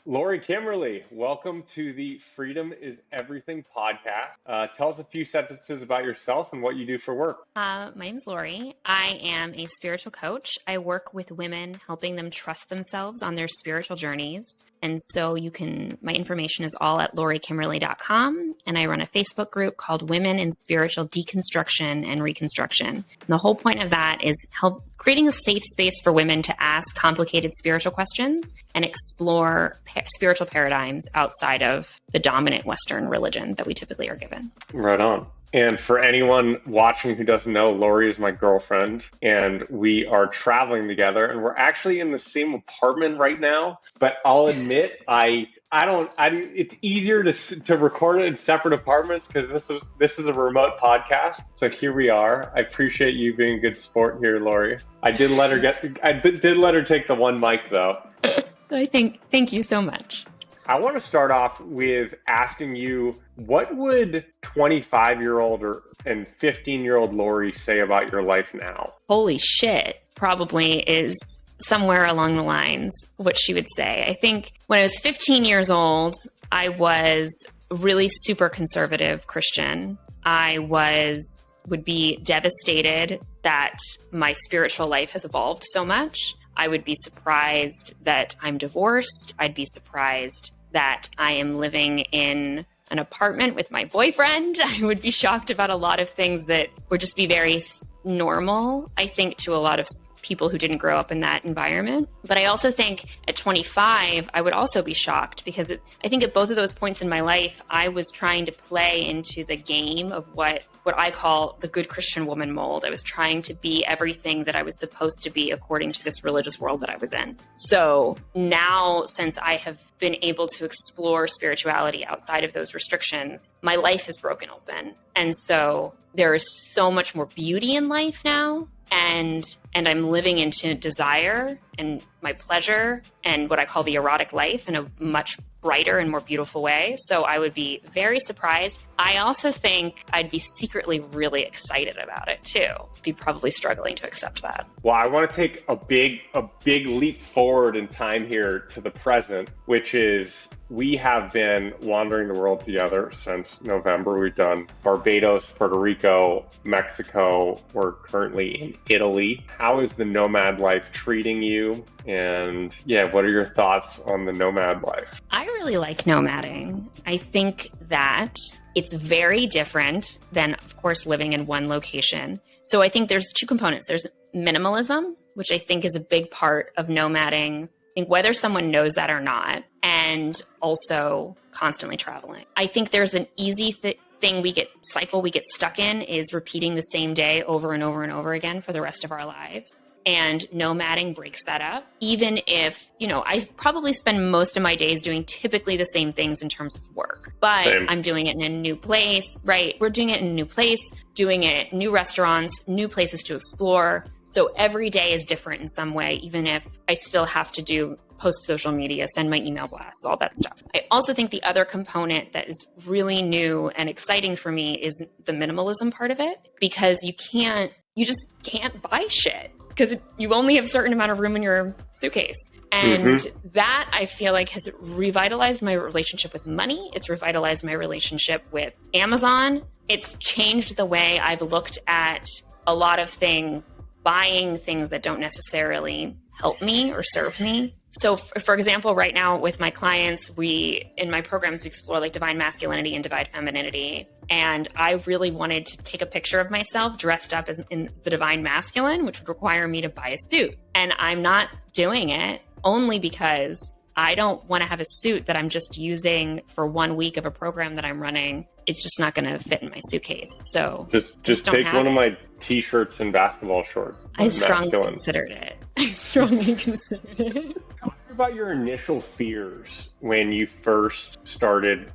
Lori Kimberly, welcome to the Freedom is Everything podcast. Tell us a few sentences about yourself and what you do for work. My name's Lori. I am a spiritual coach. I work with women, helping them trust themselves on their spiritual journeys. And so my information is all at LoriKimberly.com. And I run a Facebook group called Women in Spiritual Deconstruction and Reconstruction. And the whole point of that is creating a safe space for women to ask complicated spiritual questions and explore spiritual paradigms outside of the dominant Western religion that we typically are given. Right on. And for anyone watching who doesn't know, Lori is my girlfriend, and we are traveling together, and we're actually in the same apartment right now. But I'll admit, it's easier to record it in separate apartments because this is a remote podcast. So here we are. I appreciate you being a good sport here, Lori. I did let her take the one mic though. Thank you so much. I want to start off with asking you, what would 25-year-old and 15-year-old Lori say about your life now? Holy shit, probably is somewhere along the lines what she would say. I think when I was 15 years old, I was really super conservative Christian. I would be devastated that my spiritual life has evolved so much. I would be surprised that I'm divorced. I'd be surprised that I am living in an apartment with my boyfriend. I would be shocked about a lot of things that would just be very normal, I think, to a lot of people who didn't grow up in that environment. But I also think at 25, I would also be shocked because I think at both of those points in my life, I was trying to play into the game of what I call the good Christian woman mold. I was trying to be everything that I was supposed to be according to this religious world that I was in. So now, since I have been able to explore spirituality outside of those restrictions, my life has broken open. And so there is so much more beauty in life now. And I'm living into desire and my pleasure and what I call the erotic life in a much brighter and more beautiful way. So I would be very surprised. I also think I'd be secretly really excited about it too. Be probably struggling to accept that. Well, I want to take a big leap forward in time here to the present, which is we have been wandering the world together since November. We've done Barbados, Puerto Rico, Mexico. We're currently in Italy. How is the nomad life treating you? And what are your thoughts on the nomad life? I really like nomading. I think that it's very different than, of course, living in one location. So I think there's two components. There's minimalism, which I think is a big part of nomading. I think whether someone knows that or not, and also constantly traveling. I think there's an easy thing we get stuck in is repeating the same day over and over and over again for the rest of our lives. And nomading breaks that up. Even if, I probably spend most of my days doing typically the same things in terms of work, but Same. I'm doing it in a new place, right? We're doing it in a new place, doing it new restaurants, new places to explore. So every day is different in some way, even if I still have to post social media, send my email blasts, all that stuff. I also think the other component that is really new and exciting for me is the minimalism part of it, because you just can't buy shit because you only have a certain amount of room in your suitcase. And that I feel like has revitalized my relationship with money. It's revitalized my relationship with Amazon. It's changed the way I've looked at a lot of things, buying things that don't necessarily help me or serve me. So for example, right now with my clients, in my programs, we explore like divine masculinity and divine femininity. And I really wanted to take a picture of myself dressed up in the divine masculine, which would require me to buy a suit. And I'm not doing it only because I don't want to have a suit that I'm just using for 1 week of a program that I'm running. It's just not going to fit in my suitcase. So just take one of my t-shirts and basketball shorts. I strongly considered it. Tell me about your initial fears when you first started,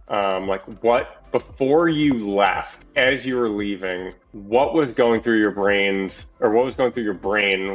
before you left, as you were leaving, what was going through your brain?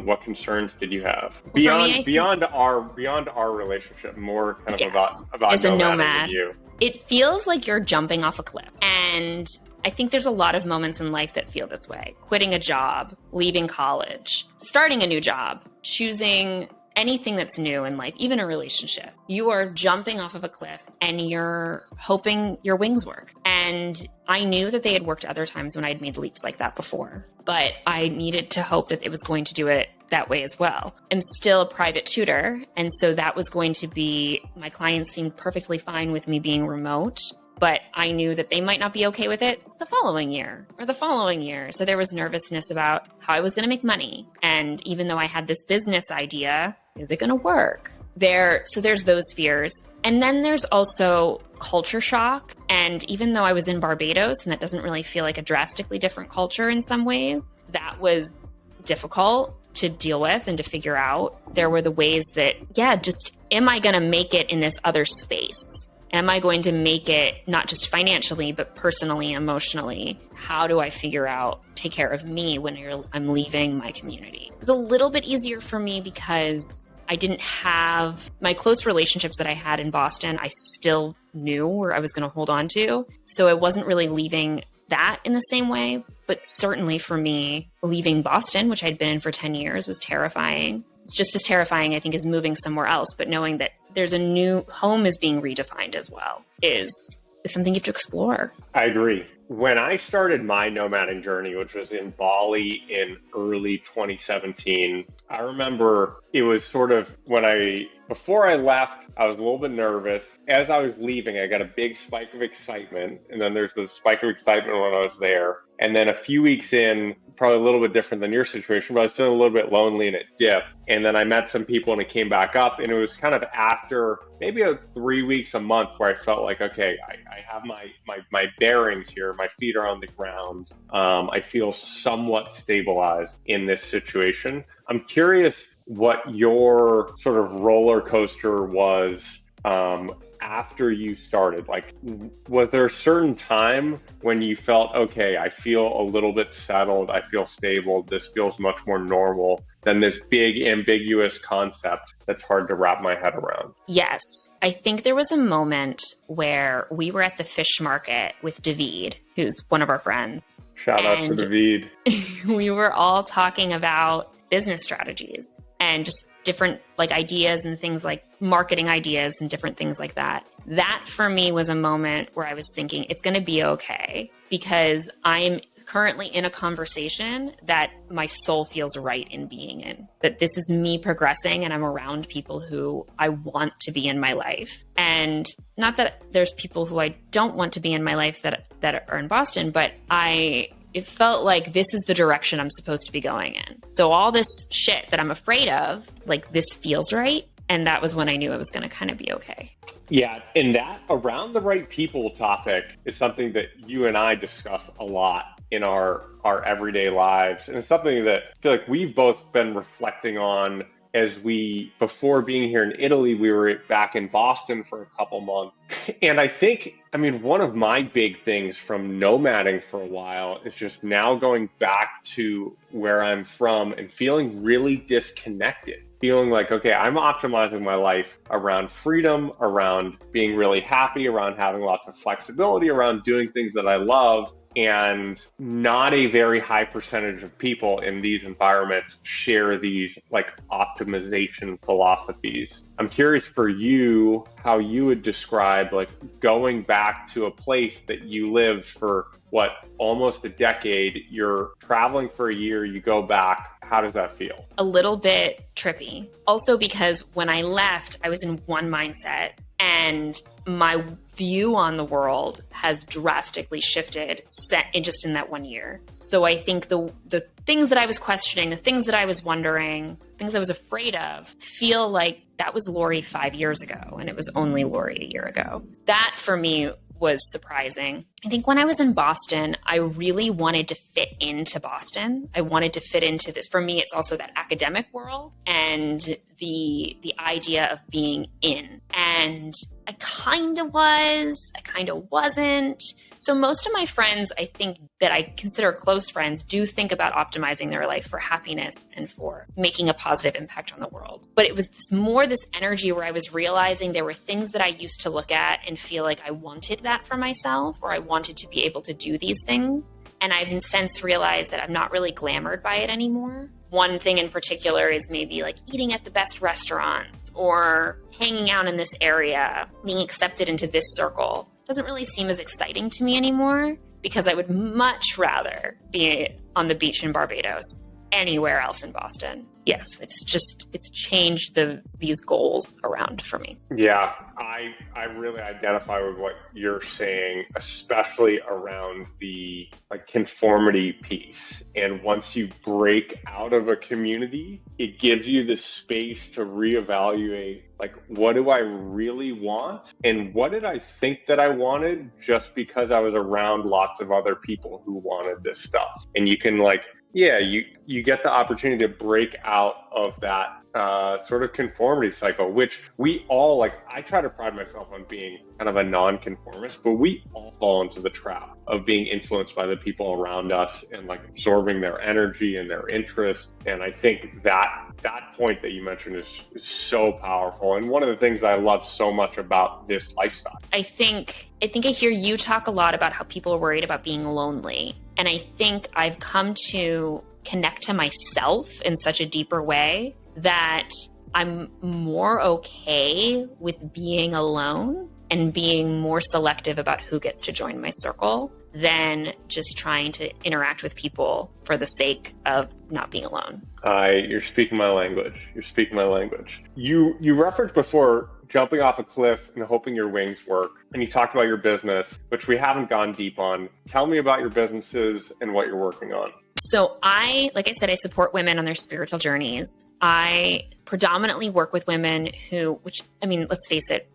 What concerns did you have? Beyond our relationship, more kind of about as a nomad and you. It feels like you're jumping off a cliff. And I think there's a lot of moments in life that feel this way. Quitting a job, leaving college, starting a new job, choosing anything that's new in life, even a relationship, you are jumping off of a cliff and you're hoping your wings work. And I knew that they had worked other times when I'd made leaps like that before, but I needed to hope that it was going to do it that way as well. I'm still a private tutor. And so that was going to be, my clients seemed perfectly fine with me being remote, but I knew that they might not be okay with it the following year or the following year. So there was nervousness about how I was going to make money. And even though I had this business idea, is it going to work? So there's those fears. And then there's also culture shock. And even though I was in Barbados, and that doesn't really feel like a drastically different culture in some ways, that was difficult to deal with and to figure out. There were the ways that, just am I going to make it in this other space? Am I going to make it not just financially, but personally, emotionally? How do I take care of me when I'm leaving my community? It was a little bit easier for me because I didn't have my close relationships that I had in Boston. I still knew where I was going to hold on to. So I wasn't really leaving that in the same way. But certainly for me, leaving Boston, which I'd been in for 10 years, was terrifying. It's just as terrifying, I think, as moving somewhere else. But knowing that there's a new home is being redefined as well is something you have to explore. I agree. When I started my nomading journey, which was in Bali in early 2017, I remember it was sort of before I left, I was a little bit nervous. As I was leaving, I got a big spike of excitement. And then there's the spike of excitement when I was there. And then a few weeks in, probably a little bit different than your situation, but I was feeling a little bit lonely and it dipped. And then I met some people and it came back up. And it was kind of after maybe 3 weeks, a month where I felt like, okay, I have my bearings here. My feet are on the ground. I feel somewhat stabilized in this situation. I'm curious what your sort of roller coaster was after you started. Like, was there a certain time when you felt, okay, I feel a little bit settled, I feel stable, this feels much more normal than this big ambiguous concept that's hard to wrap my head around? Yes. I think there was a moment where we were at the fish market with David, who's one of our friends. Shout out to David. We were all talking about business strategies and just different ideas and things like marketing ideas and different things like that. That for me was a moment where I was thinking it's going to be okay because I'm currently in a conversation that my soul feels right in being in, that this is me progressing and I'm around people who I want to be in my life. And not that there's people who I don't want to be in my life that are in Boston, but it felt like this is the direction I'm supposed to be going in. So all this shit that I'm afraid of, this feels right. And that was when I knew it was going to kind of be okay. Yeah. And that around the right people topic is something that you and I discuss a lot in our everyday lives. And it's something that I feel like we've both been reflecting on before being here in Italy, we were back in Boston for a couple months. And one of my big things from nomading for a while is just now going back to where I'm from and feeling really disconnected. Feeling like, okay, I'm optimizing my life around freedom, around being really happy, around having lots of flexibility, around doing things that I love. And not a very high percentage of people in these environments share these optimization philosophies. I'm curious for you, how you would describe going back to a place that you lived for almost a decade. You're traveling for a year, you go back. How does that feel? A little bit trippy. Also because when I left, I was in one mindset and my view on the world has drastically shifted in that 1 year. So I think the things that I was questioning, the things that I was wondering, things I was afraid of, feel like that was Lori 5 years ago and it was only Lori a year ago. That for me was surprising. I think when I was in Boston, I really wanted to fit into Boston. I wanted to fit into this. For me, it's also that academic world and the idea of being in. And I kind of was, I kind of wasn't. So most of my friends, I think that I consider close friends, do think about optimizing their life for happiness and for making a positive impact on the world. But it was this energy where I was realizing there were things that I used to look at and feel like I wanted that for myself, or I wanted to be able to do these things. And I've since realized that I'm not really glamored by it anymore. one thing in particular is maybe like eating at the best restaurants or hanging out in this area, being accepted into this circle doesn't really seem as exciting to me anymore, because I would much rather be on the beach in Barbados anywhere else in Boston. Yes, it's changed these goals around for me. Yeah, I really identify with what you're saying, especially around the like conformity piece. And once you break out of a community, it gives you the space to reevaluate, like, what do I really want? And what did I think that I wanted just because I was around lots of other people who wanted this stuff? And you can you get the opportunity to break out of that sort of conformity cycle, which we all, like, I try to pride myself on being kind of a non-conformist, but we all fall into the trap of being influenced by the people around us and like absorbing their energy and their interests. And I think that point that you mentioned is so powerful. And one of the things that I love so much about this lifestyle. I think I hear you talk a lot about how people are worried about being lonely. And I think I've come to connect to myself in such a deeper way that I'm more okay with being alone and being more selective about who gets to join my circle than just trying to interact with people for the sake of not being alone. You're speaking my language. You referenced before jumping off a cliff and hoping your wings work. And you talked about your business, which we haven't gone deep on. Tell me about your businesses and what you're working on. So like I said, I support women on their spiritual journeys. I predominantly work with women let's face it,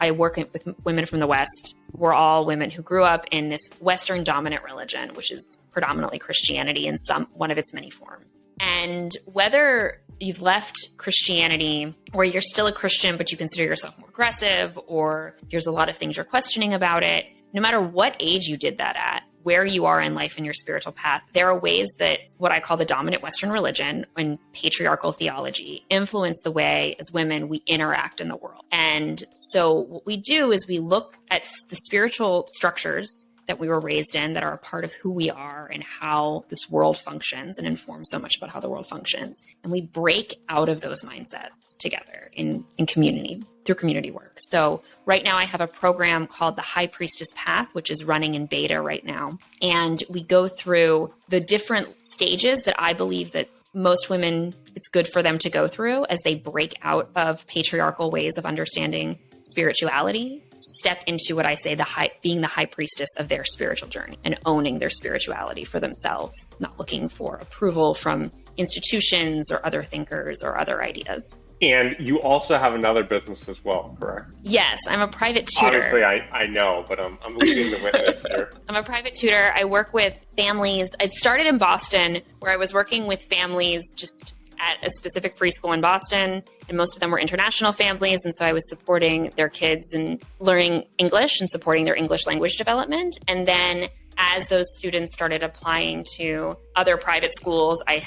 I work with women from the West. We're all women who grew up in this Western dominant religion, which is predominantly Christianity in one of its many forms. And whether you've left Christianity or you're still a Christian, but you consider yourself more progressive, or there's a lot of things you're questioning about it, no matter what age you did that at, where you are in life in your spiritual path, there are ways that what I call the dominant Western religion and patriarchal theology influence the way as women we interact in the world. And so what we do is we look at the spiritual structures that we were raised in that are a part of who we are and how this world functions and inform so much about how the world functions. And we break out of those mindsets together in community, through community work. So right now I have a program called the High Priestess Path, which is running in beta right now. And we go through the different stages that I believe that most women, it's good for them to go through as they break out of patriarchal ways of understanding spirituality, step into what I say, being the high priestess of their spiritual journey and owning their spirituality for themselves, not looking for approval from institutions or other thinkers or other ideas. And you also have another business as well, correct? Yes, I'm a private tutor. Obviously, I know, but I'm leading the witness here. I'm a private tutor. I work with families. I started in Boston, where I was working with families just at a specific preschool in Boston, and most of them were international families. And so I was supporting their kids and learning English and supporting their English language development. And then as those students started applying to other private schools, I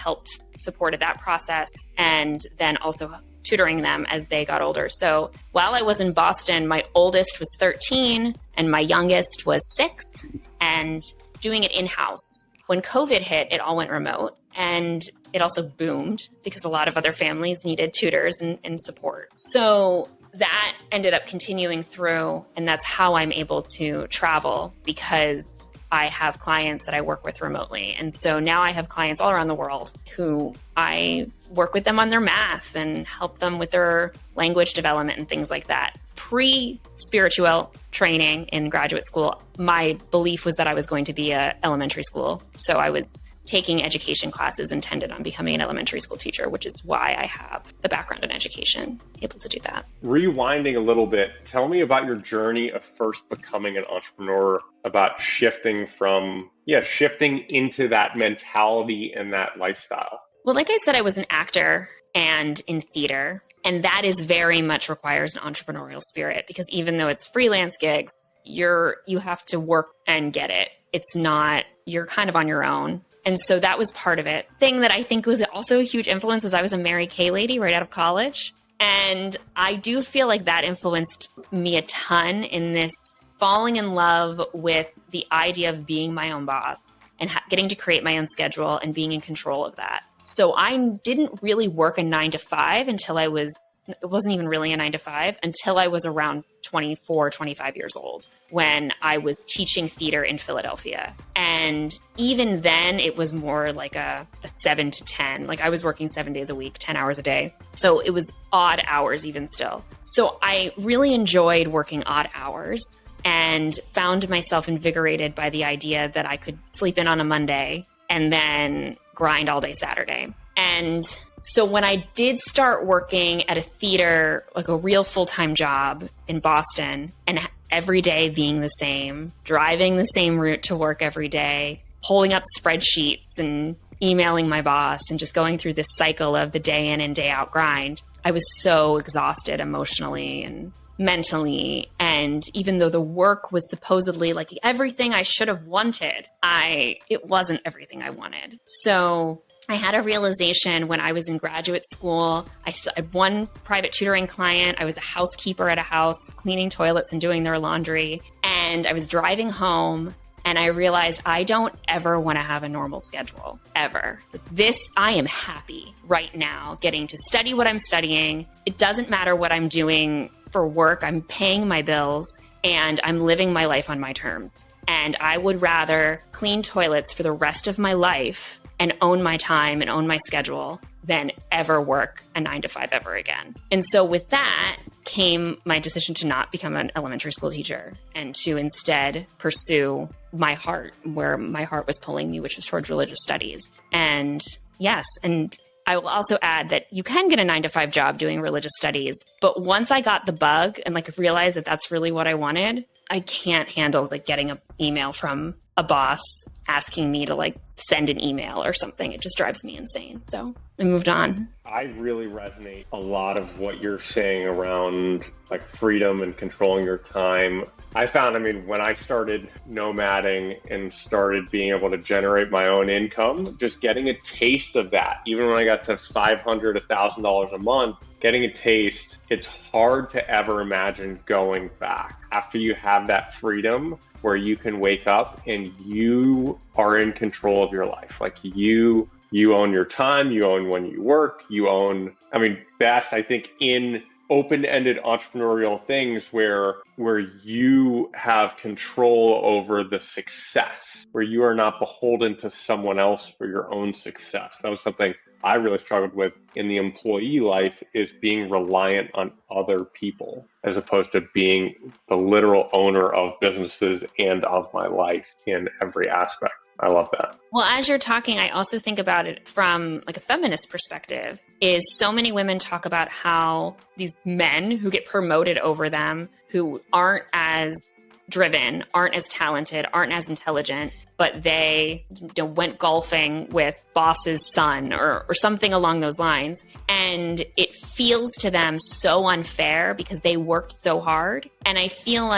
supported that process, and then also tutoring them as they got older. So while I was in Boston, my oldest was 13 and my youngest was 6, and doing it in-house. When COVID hit, it all went remote, and it also boomed because a lot of other families needed tutors and support. So that ended up continuing through, and that's how I'm able to travel, because I have clients that I work with remotely. And so now I have clients all around the world who I work with them on their math and help them with their language development and things like that. Pre-spiritual training in graduate school, my belief was that I was going to be an elementary school. So I was taking education classes intended on becoming an elementary school teacher, which is why I have the background in education, able to do that. Rewinding a little bit, tell me about your journey of first becoming an entrepreneur, about shifting into that mentality and that lifestyle. Well, like I said, I was an actor and in theater, and that is very much requires an entrepreneurial spirit, because even though it's freelance gigs, you have to work and get it. It's not, you're kind of on your own. And so that was part of it. Thing that I think was also a huge influence is I was a Mary Kay lady right out of college. And I do feel like that influenced me a ton in this falling in love with the idea of being my own boss and getting to create my own schedule and being in control of that. So I didn't really work a 9 to 5 until it wasn't even really a 9 to 5 until I was around 24, 25 years old when I was teaching theater in Philadelphia. And even then it was more like a 7 to 10. Like I was working 7 days a week, 10 hours a day. So it was odd hours even still. So I really enjoyed working odd hours and found myself invigorated by the idea that I could sleep in on a Monday and then grind all day Saturday. And so when I did start working at a theater, like a real full-time job in Boston, and every day being the same, driving the same route to work every day, pulling up spreadsheets and emailing my boss and just going through this cycle of the day in and day out grind, I was so exhausted emotionally and mentally. And even though the work was supposedly like everything I should have wanted, it wasn't everything I wanted. So I had a realization when I was in graduate school. I had one private tutoring client. I was a housekeeper at a house, cleaning toilets and doing their laundry. And I was driving home and I realized I don't ever want to have a normal schedule, ever. I am happy right now getting to study what I'm studying. It doesn't matter what I'm doing for work. I'm paying my bills and I'm living my life on my terms. And I would rather clean toilets for the rest of my life and own my time and own my schedule than ever work a 9 to 5 ever again. And so with that came my decision to not become an elementary school teacher and to instead pursue my heart, where my heart was pulling me, which was towards religious studies. And yes, and I will also add that you can get a 9 to 5 job doing religious studies. But once I got the bug and realized that that's really what I wanted, I can't handle getting an email from a boss asking me to send an email or something. It just drives me insane. So I moved on. I really resonate a lot of what you're saying around freedom and controlling your time. I found, when I started nomading and started being able to generate my own income, just getting a taste of that, even when I got to $500, $1,000 a month, getting a taste, it's hard to ever imagine going back. After you have that freedom where you can wake up and you are in control of your life. You own your time, you own when you work, you own, best, I think, in open-ended entrepreneurial things where you have control over the success, where you are not beholden to someone else for your own success. That was something I really struggled with in the employee life, is being reliant on other people as opposed to being the literal owner of businesses and of my life in every aspect. I love that. Well, as you're talking, I also think about it from a feminist perspective, is so many women talk about how these men who get promoted over them, who aren't as driven, aren't as talented, aren't as intelligent, but they went golfing with boss's son or something along those lines. And it feels to them so unfair because they worked so hard. And I feel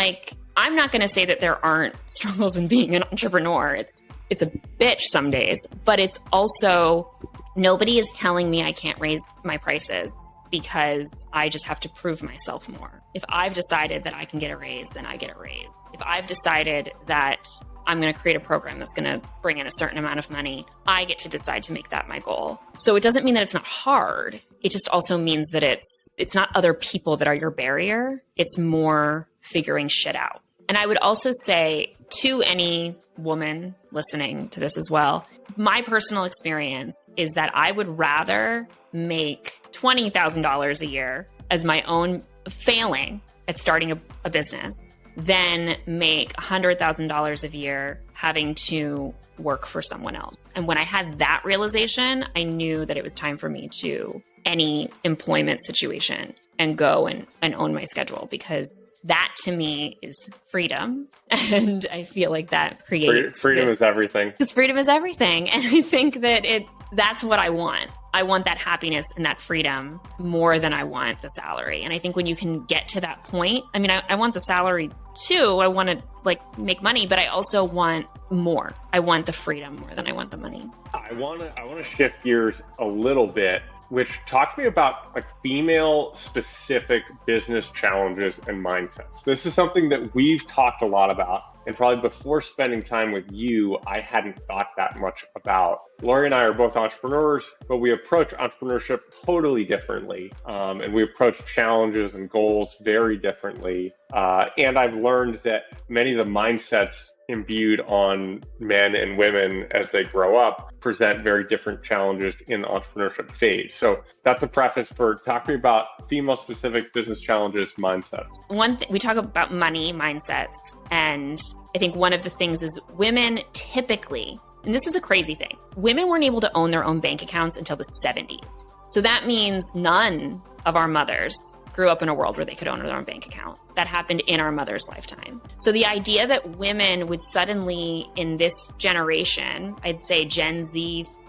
I'm not going to say that there aren't struggles in being an entrepreneur. It's a bitch some days, but it's also, nobody is telling me I can't raise my prices because I just have to prove myself more. If I've decided that I can get a raise, then I get a raise. If I've decided that I'm going to create a program that's going to bring in a certain amount of money, I get to decide to make that my goal. So it doesn't mean that it's not hard. It just also means that it's not other people that are your barrier. It's more figuring shit out. And I would also say to any woman listening to this as well, my personal experience is that I would rather make $20,000 a year as my own failing at starting a business than make $100,000 a year having to work for someone else. And when I had that realization, I knew that it was time for me to any employment situation and go and own my schedule, because that to me is freedom. And I feel like that creates freedom is everything. Because freedom is everything. And I think that that's what I want. I want that happiness and that freedom more than I want the salary. And I think when you can get to that point, I want the salary too. I want to make money, but I also want more. I want the freedom more than I want the money. I want to shift gears a little bit which talked to me about like female specific business challenges and mindsets. This is something that we've talked a lot about. And probably before spending time with you, I hadn't thought that much about. Lori and I are both entrepreneurs, but we approach entrepreneurship totally differently. And we approach challenges and goals very differently. And I've learned that many of the mindsets imbued on men and women as they grow up present very different challenges in the entrepreneurship phase. So that's a preface for talking about female specific business challenges, mindsets. One thing we talk about money mindsets, and I think one of the things is women typically, and this is a crazy thing, women weren't able to own their own bank accounts until the 70s. So that means none of our mothers grew up in a world where they could own their own bank account. That happened in our mother's lifetime. So the idea that women would suddenly, in this generation, I'd say Gen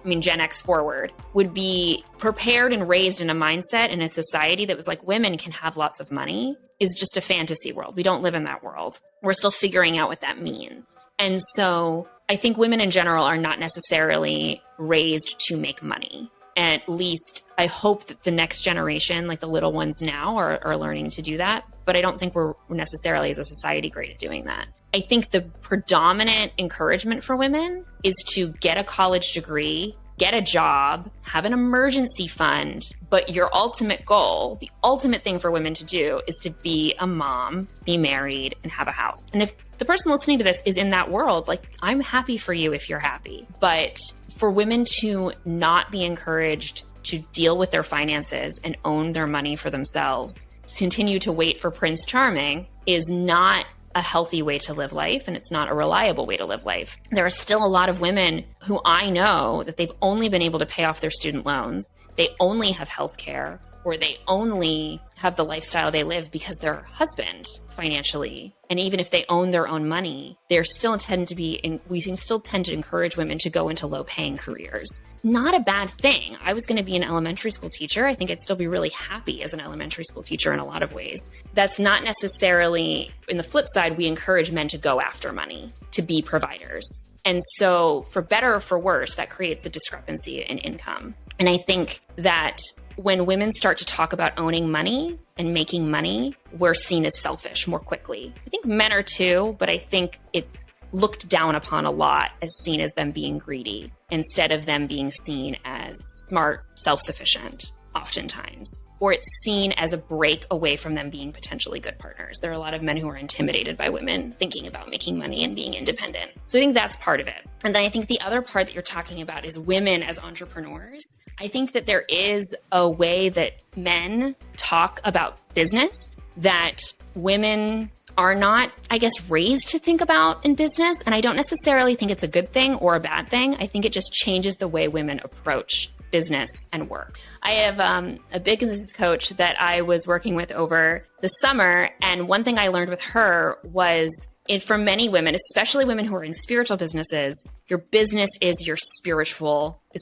X forward, would be prepared and raised in a mindset in a society that was like, women can have lots of money, is just a fantasy world. We don't live in that world. We're still figuring out what that means. And so I think women in general are not necessarily raised to make money. At least I hope that the next generation, like the little ones now, are learning to do that. But I don't think we're necessarily as a society great at doing that. I think the predominant encouragement for women is to get a college degree, get a job, have an emergency fund. But your ultimate goal, the ultimate thing for women to do is to be a mom, be married, and have a house. And if the person listening to this is in that world, like, I'm happy for you if you're happy. But for women to not be encouraged to deal with their finances and own their money for themselves, continue to wait for Prince Charming, is not a healthy way to live life, and it's not a reliable way to live life. There are still a lot of women who I know that they've only been able to pay off their student loans, they only have health care, or they only have the lifestyle they live because their husband financially, and even if they own their own money, we still tend to encourage women to go into low-paying careers. Not a bad thing. I was going to be an elementary school teacher. I think I'd still be really happy as an elementary school teacher in a lot of ways. That's not necessarily, in the flip side, we encourage men to go after money, to be providers. And so for better or for worse, that creates a discrepancy in income. And I think that when women start to talk about owning money and making money, we're seen as selfish more quickly. I think men are too, but I think it's looked down upon a lot as seen as them being greedy instead of them being seen as smart, self-sufficient, oftentimes. Or it's seen as a break away from them being potentially good partners. There are a lot of men who are intimidated by women thinking about making money and being independent. So I think that's part of it. And then I think the other part that you're talking about is women as entrepreneurs. I think that there is a way that men talk about business that women are not, I guess, raised to think about in business. And I don't necessarily think it's a good thing or a bad thing. I think it just changes the way women approach business and work. I have a business coach that I was working with over the summer. And one thing I learned with her was for many women, especially women who are in spiritual businesses, your business is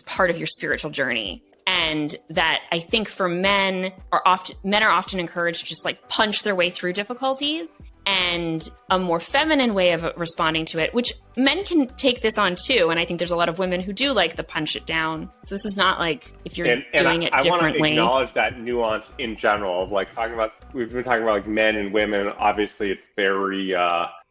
part of your spiritual journey. And that I think for men are often encouraged to just like punch their way through difficulties, and a more feminine way of responding to it, which men can take this on too. And I think there's a lot of women who do like the punch it down. So this is not like if you're doing it differently. I want to acknowledge that nuance in general of like we've been talking about like men and women. Obviously it's very,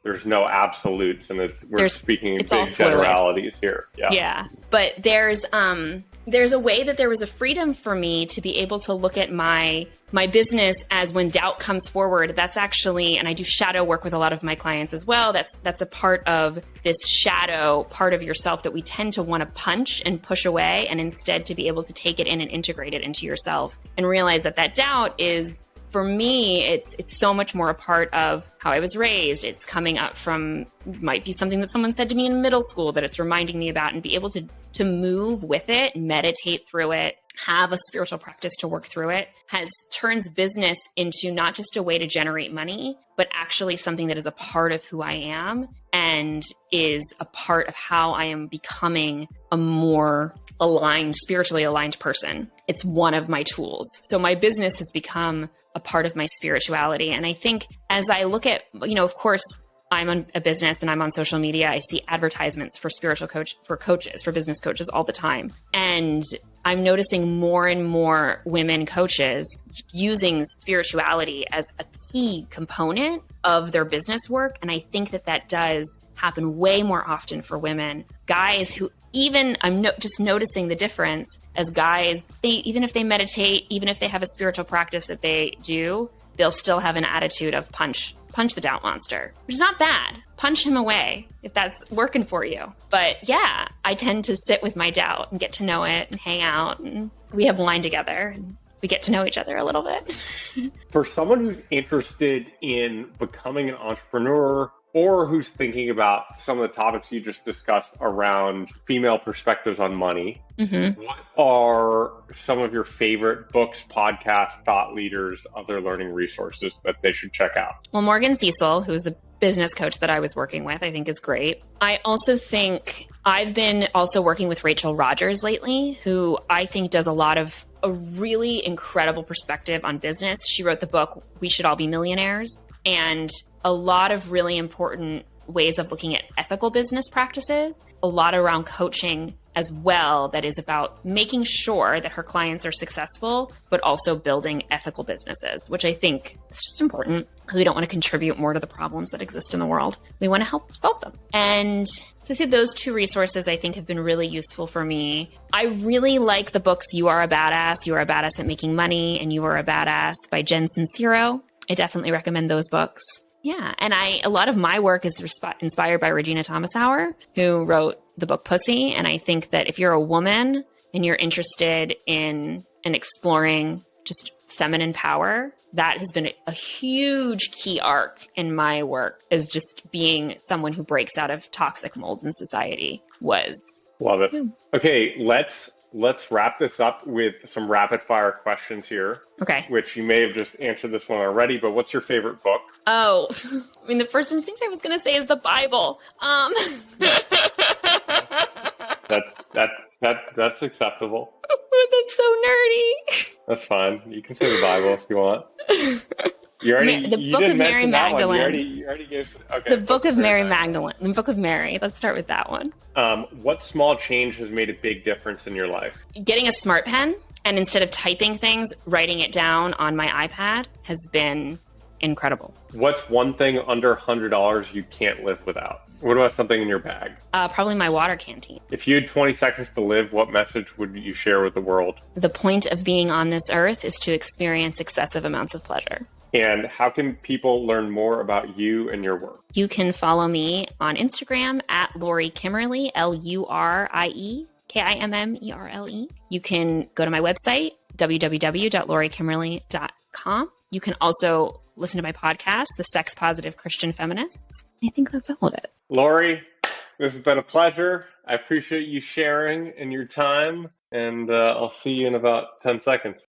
there's no absolutes, and we're speaking in big generalities here. Yeah. But there's a way that there was a freedom for me to be able to look at my business as when doubt comes forward. That's actually, and I do shadow work with a lot of my clients as well. That's a part of this shadow part of yourself that we tend to want to punch and push away, and instead to be able to take it in and integrate it into yourself and realize that doubt is, for me, it's so much more a part of how I was raised. It's coming up from, might be something that someone said to me in middle school that it's reminding me about, and be able to move with it, meditate through it, have a spiritual practice to work through it, turns business into not just a way to generate money, but actually something that is a part of who I am and is a part of how I am becoming a more spiritually aligned person. It's one of my tools. So my business has become a part of my spirituality. And I think as I look at, of course, I'm on a business and I'm on social media, I see advertisements for for business coaches all the time. And I'm noticing more and more women coaches using spirituality as a key component of their business work. And I think that that does happen way more often for women. Guys who even, just noticing the difference as guys, even if they meditate, even if they have a spiritual practice that they do, they'll still have an attitude of punch the doubt monster, which is not bad. Punch him away if that's working for you. But yeah, I tend to sit with my doubt and get to know it and hang out, and we have wine together and we get to know each other a little bit. For someone who's interested in becoming an entrepreneur, or who's thinking about some of the topics you just discussed around female perspectives on money, what are some of your favorite books, podcasts, thought leaders, other learning resources that they should check out? Well, Morgan Cecil, who's the business coach that I was working with, I think is great. I also think I've been also working with Rachel Rogers lately, who I think does a really incredible perspective on business. She wrote the book, We Should All Be Millionaires, and a lot of really important ways of looking at ethical business practices, a lot around coaching as well, that is about making sure that her clients are successful, but also building ethical businesses, which I think is just important because we don't want to contribute more to the problems that exist in the world. We want to help solve them. And so I say those two resources I think have been really useful for me. I really like the books You Are a Badass, You Are a Badass at Making Money, and You Are a Badass by Jen Sincero. I definitely recommend those books. Yeah, and a lot of my work is inspired by Regina Thomasauer, who wrote the book Pussy. And I think that if you're a woman and you're interested in exploring just feminine power, that has been a huge key arc in my work, is just being someone who breaks out of toxic molds in society. Love it. Okay, let's wrap this up with some rapid fire questions here. Okay. Which you may have just answered this one already, but what's your favorite book? Oh, I mean, the first instinct I was going to say is the Bible. That's acceptable. That's so nerdy. That's fine. You can say the Bible if you want. The Book of Mary Magdalene. You already gave. Okay. The Book of Mary Magdalene. The Book of Mary. Let's start with that one. What small change has made a big difference in your life? Getting a smart pen, and instead of typing things, writing it down on my iPad has been incredible. What's one thing under $100 you can't live without? What about something in your bag? Probably my water canteen. If you had 20 seconds to live, what message would you share with the world? The point of being on this earth is to experience excessive amounts of pleasure. And how can people learn more about you and your work? You can follow me on Instagram at Lori Kimmerle, LURIE, KIMMERLE. You can go to my website, www.lorikimmerle.com. You can also listen to my podcast, The Sex Positive Christian Feminists. I think that's all of it. Lori, this has been a pleasure. I appreciate you sharing and your time, and I'll see you in about 10 seconds.